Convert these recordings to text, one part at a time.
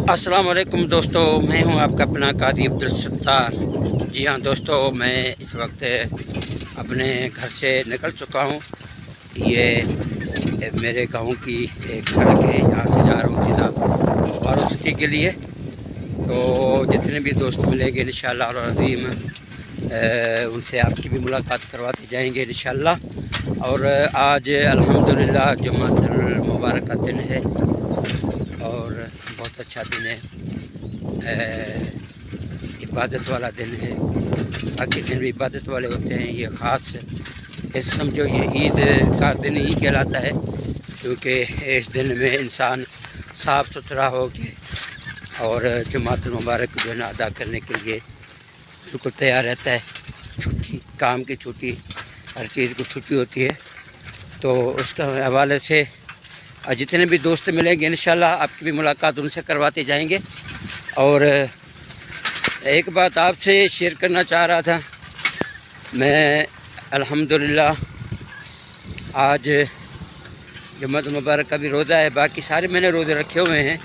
अस्सलाम वालेकुम दोस्तों, मैं हूं आपका अपना कादी अब्दुल सत्तार। जी हाँ दोस्तों, मैं इस वक्त अपने घर से निकल चुका हूं। ये मेरे गांव की एक सड़क है, यहाँ से जा रहा हूँ सीधा बारो सिटी के लिए। तो जितने भी दोस्त मिलेंगे इंशाअल्लाह अज़ीम उनसे आपकी भी मुलाकात करवाते जाएंगे इंशाअल्लाह। और आज अल्हम्दुलिल्लाह जुम्मतुल मुबारक का दिन है और बहुत अच्छा दिन है, इबादत वाला दिन है। बाकी दिन भी इबादत वाले होते हैं, ये ख़ास ऐसे समझो ये ईद का दिन ही कहलाता है, क्योंकि इस दिन में इंसान साफ़ सुथरा हो के और जुम्मतुल मुबारक जो है ना अदा करने के लिए बिल्कुल तैयार रहता है। छुट्टी, काम की छुट्टी, हर चीज़ को छुट्टी होती है। तो उसके हवाले से जितने भी दोस्त मिलेंगे इंशाल्लाह आपकी भी मुलाकात उनसे करवाते जाएंगे। और एक बात आपसे शेयर करना चाह रहा था, मैं अल्हम्दुलिल्लाह आज जुम्मतुल मुबारक का भी रोज़ा है। बाकी सारे मैंने रोज़े रखे हुए हैं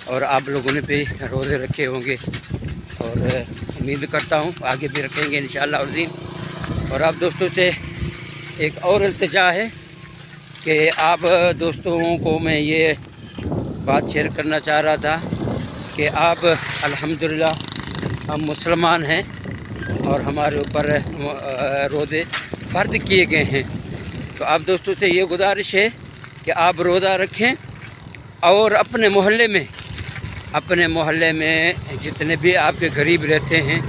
और आप लोगों ने भी रोज़े रखे होंगे और उम्मीद करता हूँ आगे भी रखेंगे इंशाअल्लाह अज़ीम। और आप दोस्तों से एक और इल्तिजा है कि आप दोस्तों को मैं ये बात शेयर करना चाह रहा था कि आप अल्हम्दुलिल्लाह हम मुसलमान हैं और हमारे ऊपर रोज़े फ़र्द किए गए हैं। तो आप दोस्तों से ये गुजारिश है कि आप रोज़ा रखें और अपने मोहल्ले में जितने भी आपके गरीब रहते हैं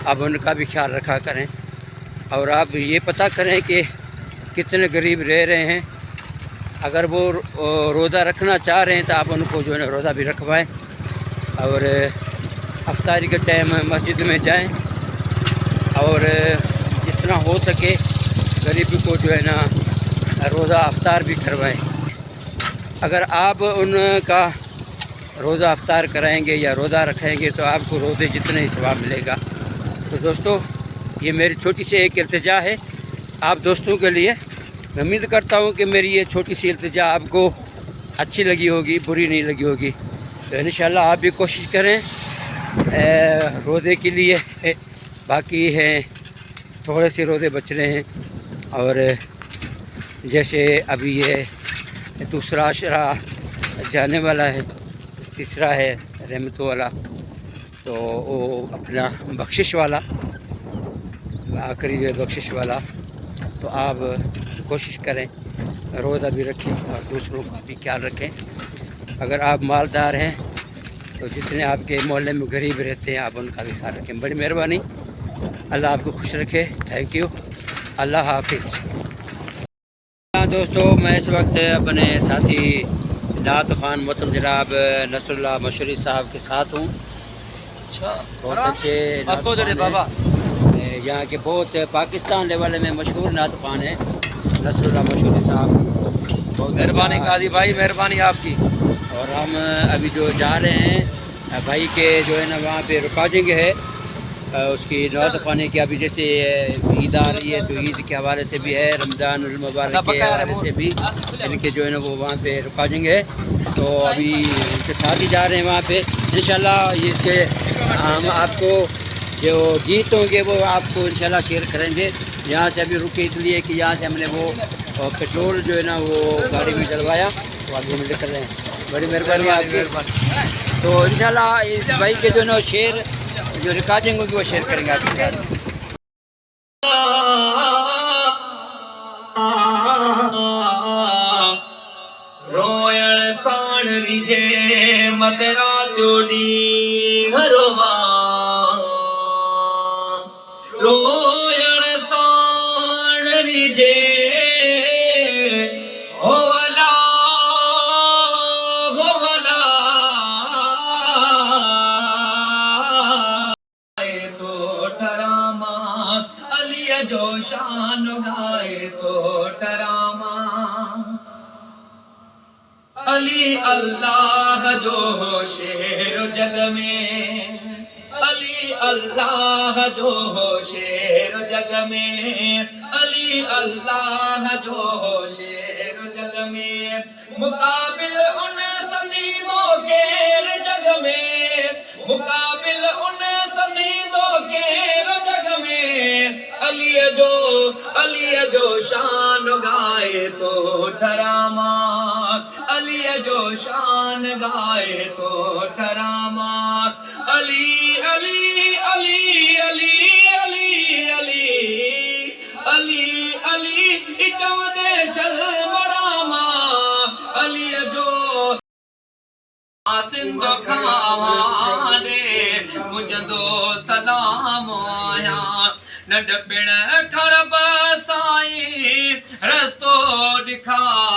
आप उनका भी ख्याल रखा करें। और आप ये पता करें कि कितने गरीब रह रहे हैं। अगर वो रोज़ा रखना चाह रहे हैं तो आप उनको जो है ना रोज़ा भी रखवाएं और अफ्तारी के टाइम मस्जिद में जाएं और जितना हो सके गरीब को जो है ना रोज़ा अफ्तार भी करवाएं। अगर आप उनका रोज़ा अफ्तार कराएंगे या रोज़ा रखेंगे तो आपको रोज़े जितने ही सवाब मिलेगा। तो दोस्तों, ये मेरी छोटी सी एक इल्तिजा है आप दोस्तों के लिए। मैं उम्मीद करता हूँ कि मेरी ये छोटी सी इल्तिजा आपको अच्छी लगी होगी, बुरी नहीं लगी होगी। तो इंशाअल्लाह आप भी कोशिश करें रोज़े के लिए। बाकी हैं थोड़े से रोज़े बच रहे हैं और जैसे अभी ये दूसरा अशरा जाने वाला है, तीसरा है रहमतों वाला, तो वो अपना बख्शिश वाला आखिरी जो बख्शिश वाला। तो आप कोशिश करें रोज़ा भी रखें और दूसरों का भी ख्याल रखें। अगर आप मालदार हैं तो जितने आपके मोहल्ले में गरीब रहते हैं आप उनका भी ख्याल रखें। बड़ी मेहरबानी, अल्लाह आपको खुश रखे। थैंक यू, अल्लाह हाफिज़। दोस्तों, मैं इस वक्त अपने साथी नात ख़ान मोहतरम जनाब नसरुल्लाह मशहूरी साहब के साथ हूँ। बहुत अच्छे बाबा, यहाँ के बहुत पाकिस्तान लेवल में मशहूर नात ख़ान है नसरुल्लाह मशहूरी साहब। बहुत मेहरबानी काजी भाई, मेहरबानी आपकी। और हम अभी जो जा रहे हैं भाई के जो है ना वहाँ पे रिकॉर्डिंग है उसकी नात ख़ाने की। अभी जैसे ईद आ रही है तो ईद के हवाले से भी है, रमज़ान मुबारक के हवाले से भी इनके जो है ना वो वहाँ पे रिकॉर्डिंग है। तो अभी उनके साथ ही जा रहे हैं वहाँ पे इंशाल्लाह। ये इसके हम आपको जो गीत होंगे वो आपको इंशाल्लाह शेयर करेंगे। यहाँ से अभी रुके इसलिए कि यहाँ से हमने वो पेट्रोल जो है ना वो गाड़ी में डलवाया, तो अभी हम निकल रहे हैं। बड़ी मेहरबानी आपकी। तो इंशाल्लाह इस भाई के जो है ना शेयर जो रिकॉर्डिंग होगी वो शेयर करेंगे आपके साथ। रोयण साण रिजे मतरा त्योडी हरवा, रोयण साण रिजे होवला होवला तो टरामा अलिया जो शान गाए तो टरामा। अली अल्लाह जो हो शेर जग में, अली अल्लाह जो हो शेर जग में, अली अल्लाह जो हो शेर जग में, मुकाबिल उन संदीनों के जग में। मुकाबिल उन संधी दो केर जग में अलीअ जो शान गाए तो डरामा अलीअ जो शान गाए तो डरामा अली अली अली अली अली अली अली अली चवंदे शर्मरामा अलीअ जो सिंध खां ॾे मुंहिंजो सलाम आया नंढपिण खरब साईं रस्तो ॾेखार